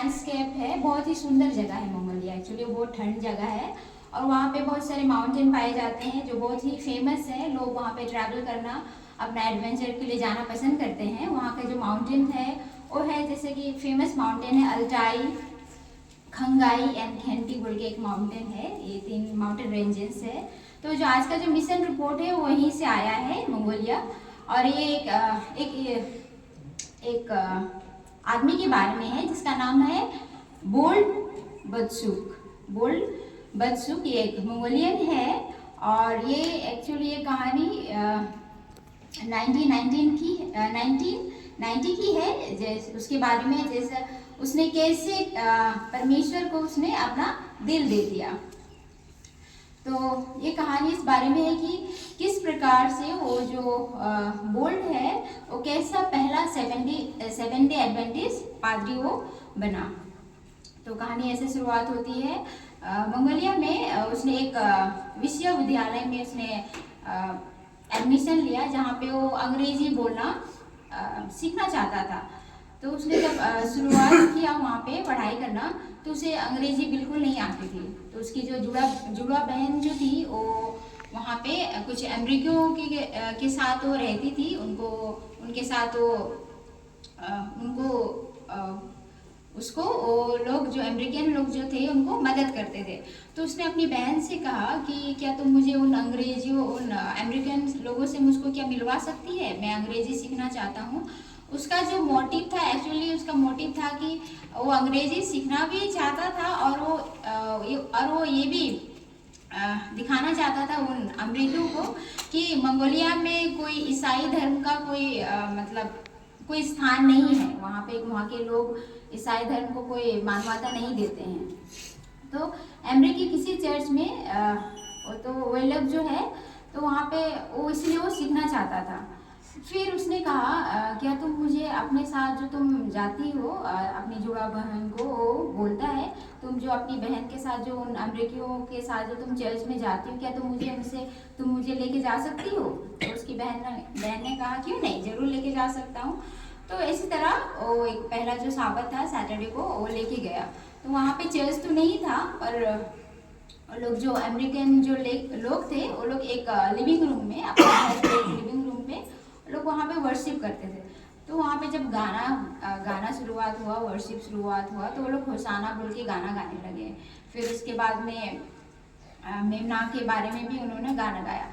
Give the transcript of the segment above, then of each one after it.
Landscape है, बहुत ही सुंदर जगह है मंगोलिया। एक्चुअली बहुत ठंड जगह है और वहाँ पे बहुत सारे माउंटेन पाए जाते हैं जो बहुत ही फेमस है। लोग वहाँ पे ट्रैवल करना, अपना एडवेंचर के लिए जाना पसंद करते हैं। वहाँ का जो माउंटेन है वो है, जैसे कि फेमस माउंटेन है अल्टाई, खंगाई एंड खेंटी बोल के एक माउंटेन है। ये 3 माउंटेन रेंजेस है। तो जो आज का जो मिशन रिपोर्ट है वो वहीं से आया है, मंगोलिया। और ये एक आदमी के बारे में है जिसका नाम है बोल्ड बत्सुक। बोल्ड बत्सुक ये एक मंगोलियन है और ये एक्चुअली ये कहानी 1990 की है। जैसे उसके बारे में, जैसे उसने कैसे परमेश्वर को उसने अपना दिल दे दिया। तो ये कहानी इस बारे में है कि किस प्रकार से वो जो बोल्ड है वो कैसा पहला 7 डे एडवेंटिस्ट पादरी वो बना। तो कहानी ऐसे शुरुआत होती है। मंगोलिया में उसने एक विश्वविद्यालय में उसने एडमिशन लिया जहाँ पे वो अंग्रेजी बोलना सीखना चाहता था। तो उसने जब शुरुआत किया वहाँ पे पढ़ाई करना, तो उसे अंग्रेजी बिल्कुल नहीं आती थी। तो उसकी जो जुड़ा बहन जो थी वो वहाँ पे कुछ अमेरिकियों के साथ वो रहती थी। उनके साथ वो उसको वो लोग जो अमेरिकन लोग जो थे उनको मदद करते थे। तो उसने अपनी बहन से कहा कि क्या तुम मुझे उन अमेरिकन लोगों से मुझको क्या मिलवा सकती है, मैं अंग्रेजी सीखना चाहता हूँ। उसका जो मोटिव था, एक्चुअली उसका मोटिव था कि वो अंग्रेजी सीखना भी चाहता था और वो ये भी दिखाना चाहता था उन अमेरिकियों को कि मंगोलिया में कोई ईसाई धर्म का कोई स्थान नहीं है। वहाँ के लोग ईसाई धर्म को कोई मान्यता नहीं देते हैं। तो अमेरिकी किसी चर्च में तो वो लोग जो है, तो वहाँ पे वो इसलिए वो सीखना चाहता था। फिर उसने कहा क्या तुम मुझे अपने साथ जो तुम जाती हो अपनी जुड़ा बहन को, वो बोलता है तुम जो अपनी बहन के साथ जो उन अमेरिकियों के साथ जो तुम चर्च में जाती हो, क्या तुम मुझे लेके जा सकती हो। तो उसकी बहन ने कहा क्यों नहीं, जरूर लेके जा सकता हूँ। तो इसी तरह वो एक पहला जो साबत था सैटरडे को वो लेके गया। तो वहाँ पे चर्च तो नहीं था, पर लोग जो अमेरिकन जो लोग थे वो लोग एक लिविंग रूम में, अपने लिविंग रूम में लोग वहाँ पे वर्शिप करते थे। तो वहाँ पे जब गाना शुरुआत हुआ, वर्शिप शुरुआत हुआ, तो वो लोग होसाना बोल के गाना गाने लगे। फिर उसके बाद में मेमना के बारे में भी उन्होंने गाना गाया।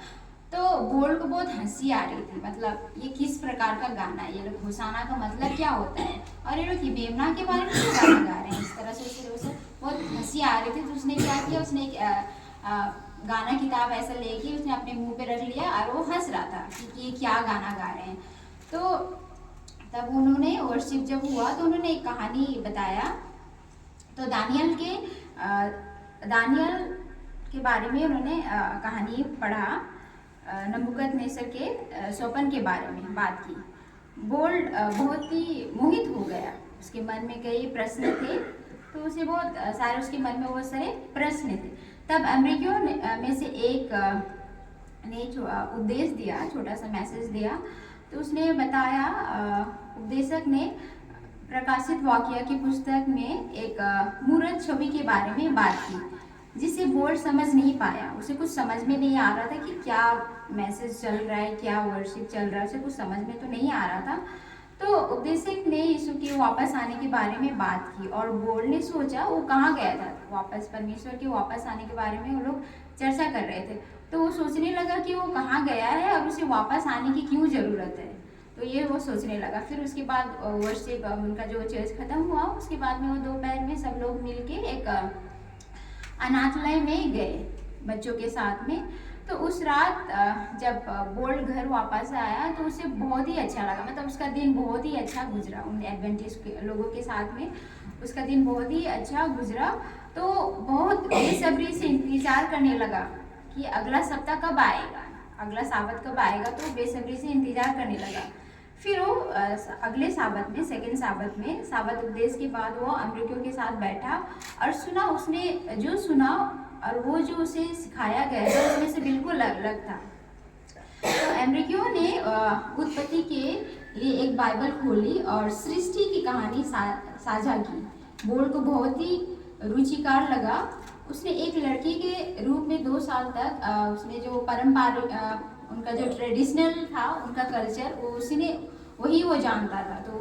तो बोल्ड को बहुत हंसी आ रही थी, मतलब ये किस प्रकार का गाना है, ये लोग होसाना का मतलब क्या होता है और ये लोग मेमना के बारे में क्यों गाना गा रहे हैं। इस तरह से उसे बहुत हंसी आ रही थी। तो उसने क्या किया, उसने गाना किताब ऐसा लेके उसने अपने मुंह पे रख लिया और वो हंस रहा था कि ये क्या गाना गा रहे हैं। तो तब उन्होंने वर्शिप जब हुआ तो उन्होंने एक कहानी बताया। तो दानियल के बारे में उन्होंने कहानी पढ़ा, नबूकदनेस्सर के स्वप्न के बारे में बात की। बोल्ड बहुत ही मोहित हो गया, उसके मन में कई प्रश्न थे। तो उसे बहुत सारे उसके मन में बहुत सारे प्रश्न थे। तब अमेरिकियों में से एक ने उपदेश दिया, छोटा सा मैसेज दिया। तो उसने बताया, उपदेशक ने प्रकाशित वाक्य की पुस्तक में एक मूर्त छवि के बारे में बात की, जिसे बोल्ड समझ नहीं पाया। उसे कुछ समझ में नहीं आ रहा था कि क्या मैसेज चल रहा है, क्या वर्शिप चल रहा है, उसे कुछ समझ में तो नहीं आ रहा था। तो उपदेशक ने यीशु के वापस आने के बारे में बात की और बोल्ड ने सोचा वो कहाँ गया था। वापस परमेश्वर के वापस आने के बारे में वो लोग चर्चा कर रहे थे। तो वो सोचने लगा कि वो कहाँ गया है और उसे वापस आने की क्यों ज़रूरत है। तो ये वो सोचने लगा। फिर उसके बाद वर्शिप उनका जो चर्च खत्म हुआ, उसके बाद में वो दोपहर में सब लोग मिलके एक अनाथालय में गए बच्चों के साथ में। तो उस रात जब बोल्ड घर वापस आया तो उसे बहुत ही अच्छा लगा, मतलब उसका दिन बहुत ही अच्छा गुजरा उन एडवेंटिस्ट लोगों के साथ में। उसका दिन बहुत ही अच्छा गुजरा। तो बहुत बेसब्री से इंतजार करने लगा कि अगला सप्ताह कब आएगा, अगला साबत कब आएगा। तो बेसब्री से इंतजार करने लगा। फिर वो अगले साबत में, सेकेंड साबत में, साबत उपदेश के बाद वो अमेरिकियों के साथ बैठा और सुना। उसने जो सुना और वो जो उसे सिखाया गया था उसमें से बिल्कुल अलग था। तो अमेरिकियों ने उत्पत्ति के लिए एक बाइबल खोली और सृष्टि की कहानी साझा की। बोल्ड को बहुत ही रुचिकार लगा। उसने एक लड़की के रूप में 2 साल तक उसने जो पारंपरिक उनका जो ट्रेडिशनल था उनका कल्चर वही वो जानता था। तो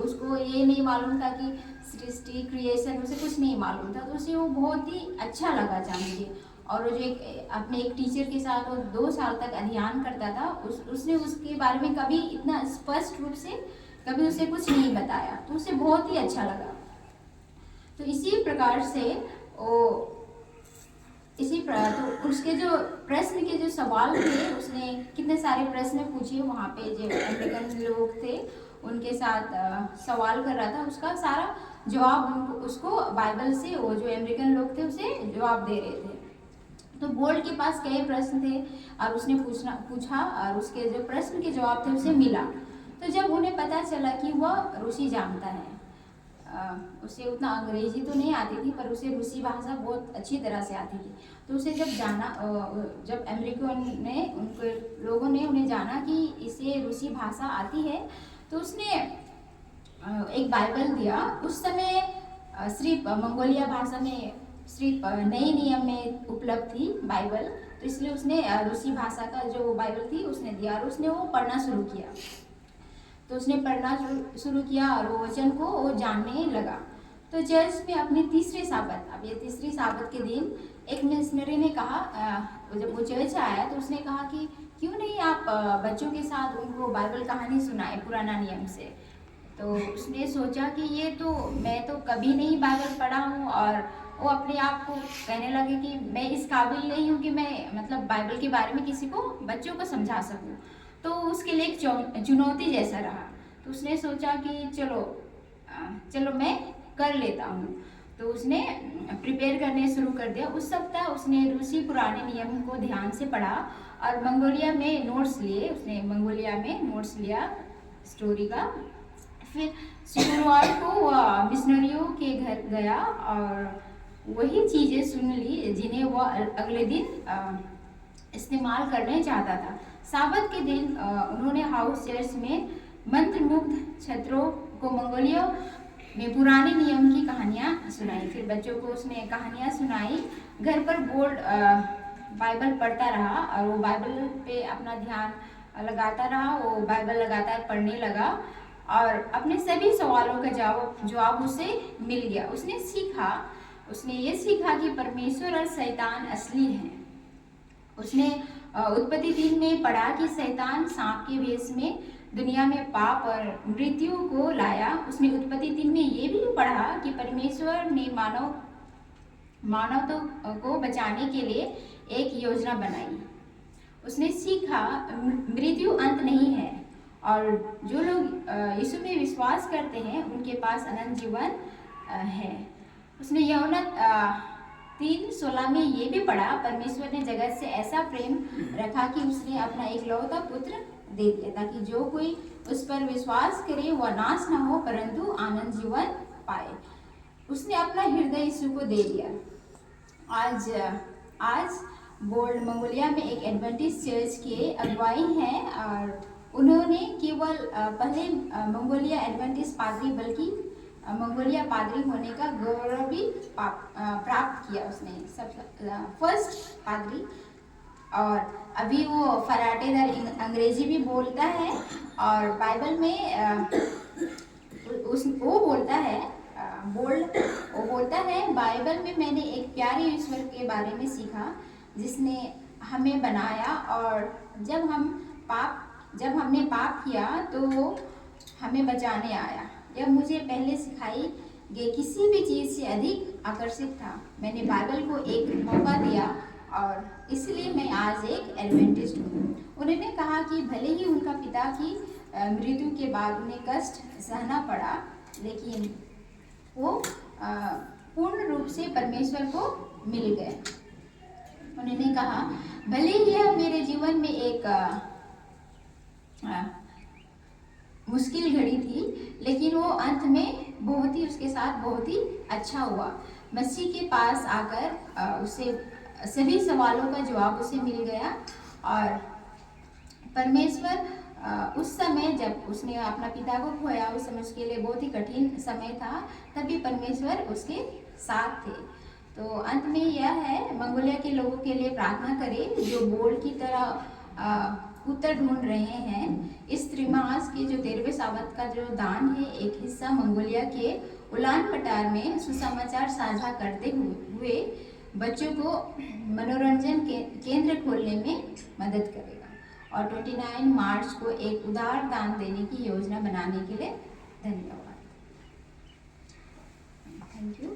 उसको ये नहीं मालूम था कि सृष्टि क्रिएशन उसे कुछ नहीं मालूम था। तो उसे वो बहुत ही अच्छा लगा जान के। और वो जो अपने एक टीचर के साथ वो 2 साल तक अध्ययन करता था, उसने उसके बारे में कभी इतना स्पष्ट रूप से कभी उसे कुछ नहीं बताया। तो उसे बहुत ही अच्छा लगा। तो इसी प्रकार से तो उसके जो प्रश्न के जो सवाल थे, उसने कितने सारे प्रश्न पूछे वहाँ पे जो अमेरिकन लोग थे उनके साथ सवाल कर रहा था। उसका सारा जवाब उसको बाइबल से वो जो अमेरिकन लोग थे उसे जवाब दे रहे थे। तो बोल्ड के पास कई प्रश्न थे और उसने पूछा और उसके जो प्रश्न के जवाब थे उसे मिला। तो जब उन्हें पता चला कि वह रूसी जानता है, उसे उतना अंग्रेजी तो नहीं आती थी पर उसे रूसी भाषा बहुत अच्छी तरह से आती थी। तो उसे जब अमेरिकन ने उनके लोगों ने उन्हें जाना कि इसे रूसी भाषा आती है, तो उसने एक बाइबल दिया। उस समय सिर्फ मंगोलिया भाषा में सिर्फ नए नियम में उपलब्ध थी बाइबल। तो इसलिए उसने रूसी भाषा का जो बाइबल थी उसने दिया और उसने वो पढ़ना शुरू किया। तो उसने पढ़ना शुरू किया और वो वचन को वो जानने लगा। तो चर्च में अपनी तीसरी साबत के दिन एक मिशनरी ने कहा, जब वो चर्च आया तो उसने कहा कि क्यों नहीं आप बच्चों के साथ उनको बाइबल कहानी सुनाए पुराना नियम से। तो उसने सोचा कि ये तो मैं तो कभी नहीं बाइबल पढ़ा हूँ, और वो अपने आप को कहने लगे कि मैं इस काबिल नहीं हूँ कि मैं मतलब बाइबल के बारे में किसी को बच्चों को समझा सकूँ। तो उसके लिए एक चुनौती जैसा रहा। तो उसने सोचा कि चलो मैं कर लेता हूँ। तो उसने प्रिपेयर करने शुरू कर दिया। उस सप्ताह उसने रूसी पुराने नियम को ध्यान से पढ़ा और मंगोलिया में नोट्स लिए। उसने मंगोलिया में नोट्स लिया स्टोरी का। फिर शुक्रवार को वह मिशनरियों के घर गया और वही चीज़ें सुन ली जिन्हें वह अगले दिन इस्तेमाल करने चाहता था। साबत के दिन उन्होंने हाउस चर्च में मंत्रमुग्ध छात्रों को मंगोलिया में पुराने नियम की कहानियाँ सुनाई। फिर बच्चों को उसने कहानियाँ सुनाई। घर पर बोल्ड बाइबल पढ़ता रहा और वो बाइबल पे अपना ध्यान लगाता रहा। वो बाइबल लगातार पढ़ने लगा और अपने सभी सवालों का जवाब उसे मिल गया। उसने ये सीखा कि परमेश्वर और शैतान असली हैं। उसने उत्पत्ति 3 में पढ़ा कि शैतान सांप के वेश में दुनिया में पाप और मृत्यु को लाया। उसने उत्पत्ति 3 में ये भी पढ़ा कि परमेश्वर ने मानव को बचाने के लिए एक योजना बनाई। उसने सीखा मृत्यु अंत नहीं है और जो लोग यीशु में विश्वास करते हैं उनके पास अनंत जीवन है। उसने यूहन्ना 3:16 में ये भी पढ़ा, परमेश्वर ने जगत से ऐसा प्रेम रखा कि उसने अपना एकलौता पुत्र दे दिया ताकि जो कोई उस पर विश्वास करे वह नाश न हो परंतु आनंद जीवन पाए। उसने अपना हृदय यीशु को दे दिया। आज बोल्ड मंगोलिया में एक एडवेंटिस्ट चर्च के अगुवाई हैं और उन्होंने केवल पहले मंगोलिया एडवेंटिस्ट पादरी बल्कि मंगोलिया पादरी होने का गौरव भी प्राप्त किया। उसने फर्स्ट पादरी, और अभी वो फराटेदार अंग्रेजी भी बोलता है और बाइबल में वो बोलता है बाइबल में मैंने एक प्यारे ईश्वर के बारे में सीखा जिसने हमें बनाया और जब हमने पाप किया तो वो हमें बचाने आया। यह मुझे पहले सिखाई गई किसी भी चीज़ से अधिक आकर्षित था। मैंने बाइबल को एक मौका दिया और इसलिए मैं आज एक एडवेंटिस्ट हूँ। उन्होंने कहा कि भले ही उनका पिता की मृत्यु के बाद उन्हें कष्ट सहना पड़ा, लेकिन वो पूर्ण रूप से परमेश्वर को मिल गए। उन्होंने कहा भले ही यह मेरे जीवन में एक मुश्किल घड़ी थी, लेकिन वो अंत में उसके साथ बहुत ही अच्छा हुआ। मसीह के पास आकर उसे सभी सवालों का जवाब उसे मिल गया और परमेश्वर उस समय जब उसने अपना पिता को खोया, उस समय उसके लिए बहुत ही कठिन समय था, तभी परमेश्वर उसके साथ थे। तो अंत में यह है, मंगोलिया के लोगों के लिए प्रार्थना करें जो बोल की तरह उत्तर ढूंढ रहे हैं। इस त्रिमास के जो 13वें साबत का जो दान है, एक हिस्सा मंगोलिया के उलान पटार में सुसमाचार साझा करते हुए बच्चों को मनोरंजन के केंद्र खोलने में मदद करेगा। और 29 मार्च को एक उदार दान देने की योजना बनाने के लिए धन्यवाद। Thank you.